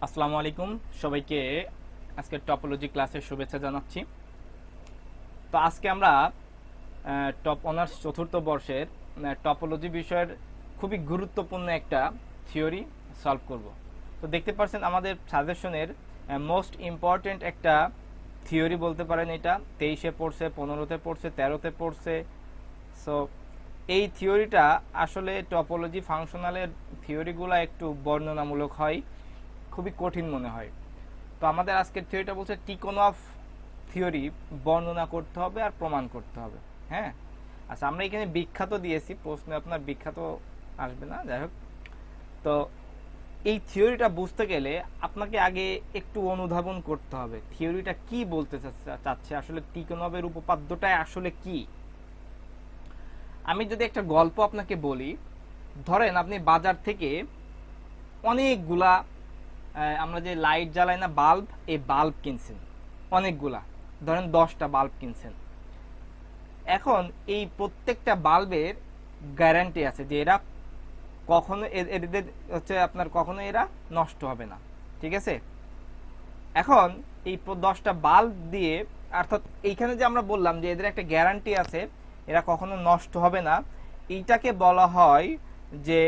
আসসালামু আলাইকুম সবাইকে আজকে টপোলজি ক্লাসের শুভেচ্ছা জানাচ্ছি। তো আজকে আমরা টপ অনার্স চতুর্থ বর্ষের টপোলজি বিষয়ের খুবই গুরুত্বপূর্ণ একটা থিওরি সলভ করব। তো দেখতে পাচ্ছেন আমাদের সাজেশনের মোস্ট ইম্পর্টেন্ট একটা থিওরি বলতে পারেন। এটা 23-এ পড়ছে, 15-তে পড়ছে, 13-তে পড়ছে। সো এই থিওরিটা আসলে টপোলজি ফাংশনালের থিওরিগুলো একটু বর্ণনামূলক হয়, খুবই কঠিন মনে হয়। তো আমাদের আজকের থিওরিটা বলছে টিকোনভ থিওরি বর্ণনা করতে হবে আর প্রমাণ করতে হবে। হ্যাঁ, আচ্ছা, আমরা এখানে বিখ্যাত দিয়েছি, প্রশ্নে আপনার বিখ্যাত আসবে না, যাই হোক। তো এই থিওরিটা বুঝতে গেলে আপনাকে আগে একটু অনুধাবন করতে হবে থিওরিটা কি বলতে চাচ্ছে, আসলে টিকোনভের উপপাদ্যটা আসলে কি। আমি যদি একটা গল্প আপনাকে বলি, ধরেন আপনি বাজার থেকে অনেকগুলা আমরা যে লাইট জ্বালাই না, বাল্ব, এই বাল্ব কিনছেন অনেকগুলা, ধরেন 10টা বাল্ব কিনছেন। এখন এই প্রত্যেকটা বাল্বের গ্যারান্টি আছে যে এরা কখনো এদের হচ্ছে আপনার কখনো এরা নষ্ট হবে না, ঠিক আছে। এখন এই 10টা বাল্ব দিয়ে, অর্থাৎ এইখানে যে আমরা বললাম যে এদের একটা গ্যারান্টি আছে, এরা কখনো নষ্ট হবে না, এইটাকে বলা হয় যে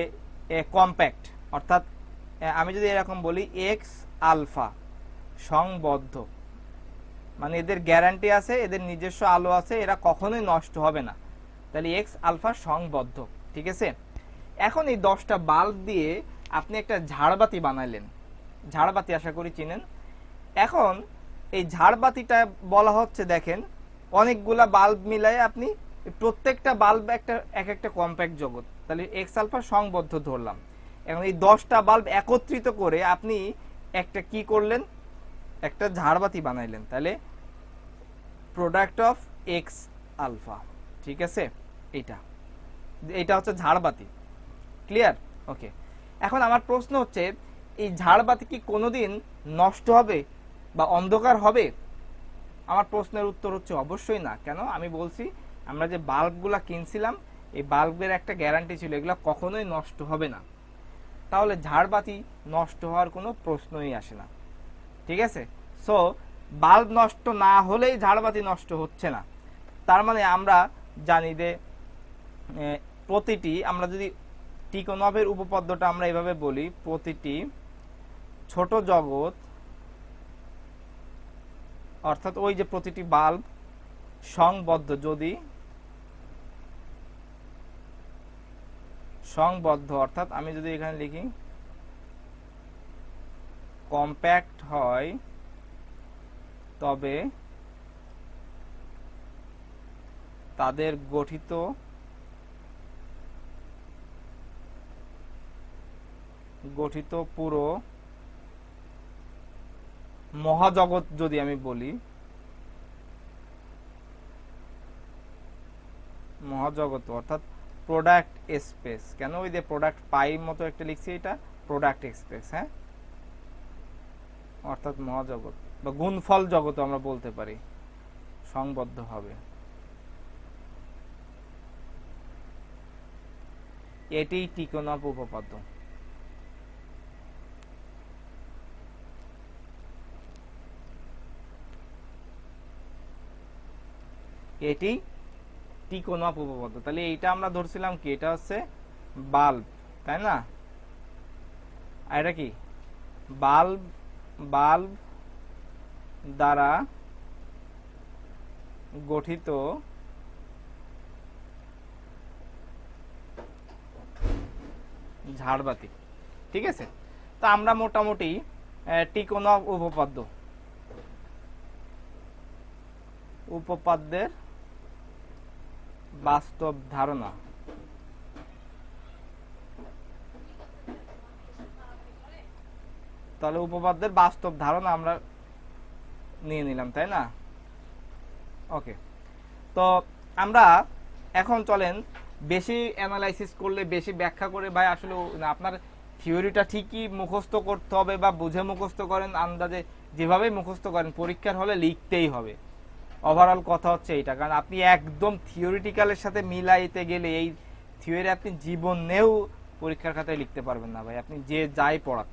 কম্প্যাক্ট। অর্থাৎ আমি যদি এরকম বলি এক্স আলফা সংবদ্ধ, মানে এদের গ্যারান্টি আছে, এদের নিজস্ব আলো আছে, এরা কখনোই নষ্ট হবে না, তাহলে এক্স আলফা সংবদ্ধ, ঠিক আছে। এখন এই 10টা বাল্ব দিয়ে আপনি একটা ঝাড়বাতি বানাইলেন, ঝাড়বাতি আশা করি চিনেন। এখন এই ঝাড়বাতিটা বলা হচ্ছে, দেখেন অনেকগুলা বাল্ব মিলাই আপনি প্রত্যেকটা বাল্ব এক একটা কম্প্যাক্ট জগৎ, তাহলে এক্স আলফা সংবদ্ধ ধরলাম। এখন এই 10টা বাল্ব একত্রিত করে আপনি একটা কি করলেন, একটা ঝাড়বাতি বানাইলেন, তাহলে প্রোডাক্ট অফ এক্স আলফা, ঠিক আছে। এইটা হচ্ছে ঝাড়বাতি, ক্লিয়ার? ওকে। এখন আমার প্রশ্ন হচ্ছে, এই ঝাড়বাতি কি কোনোদিন নষ্ট হবে বা অন্ধকার হবে? আমার প্রশ্নের উত্তর হচ্ছে অবশ্যই না। কেন? আমি বলছি আমরা যে বাল্বগুলা কিনছিলাম, এই বাল্বের একটা গ্যারান্টি ছিল, এগুলো কখনোই নষ্ট হবে না, তাহলে ঝাড়বাতি নষ্ট হওয়ার কোনো প্রশ্নই আসে না, ঠিক আছে। সো বাল্ব নষ্ট না হলেই ঝাড়বাতি নষ্ট হচ্ছে না, তার মানে আমরা জানি যে প্রতিটি, আমরা যদি টিকোনভের উপপাদ্যটা আমরা এভাবে বলি, প্রতিটি ছোট জগৎ, অর্থাৎ ওই যে প্রতিটি বাল্ব সংবদ্ধ, যদি সংবদ্ধ, অর্থাৎ আমি যদি এখানে লিখি কম্প্যাক্ট হয়, তবে তাদের গঠিত পুরো মহাজগৎ, যদি আমি বলি মহাজগৎ, অর্থাৎ প্রোডাক্ট স্পেস, কেন ওই যে প্রোডাক্ট পাই মতো একটা লিখছি, এটা প্রোডাক্ট স্পেস, হ্যাঁ, অর্থাৎ মহাজগৎ বা গুণফল জগৎ আমরা বলতে পারি, সংবদ্ধ হবে। এটি টিকোনভ উপপাদ্য। এটি টিকোনভ উপপাদ্য। তাহলে এইটা আমরা ধরছিলাম কি, এটা হচ্ছে বাল্ব, তাই না? আর এটা কি বাল্ব, বাল্ব দ্বারা গঠিত ঝাড়বাতি, ঠিক আছে। তো আমরা মোটামুটি টিকোনভ উপপাদ্যের বাস্তব ধারণা, তাহলে উপপাদ্যের বাস্তব ধারণা আমরা নিয়ে নিলাম, তাই না? ওকে। তো আমরা এখন চলেন, বেশি অ্যানালাইসিস করলে, বেশি ব্যাখ্যা করে ভাই আসলে আপনার থিওরিটা ঠিকই মুখস্থ করতে হবে বা বুঝে মুখস্থ করেন, আন্দাজে যেভাবে মুখস্থ করেন, পরীক্ষার হলে লিখতেই হবে। ওভারঅল কথা হচ্ছে এইটা, কারণ আপনি একদম থিওরিটিক্যালের সাথে মিলাইতে গেলে এই থিওরি আপনি জীবনেও পরীক্ষার খাতায় লিখতে পারবেন না ভাই, আপনি যে যাই পড়ান।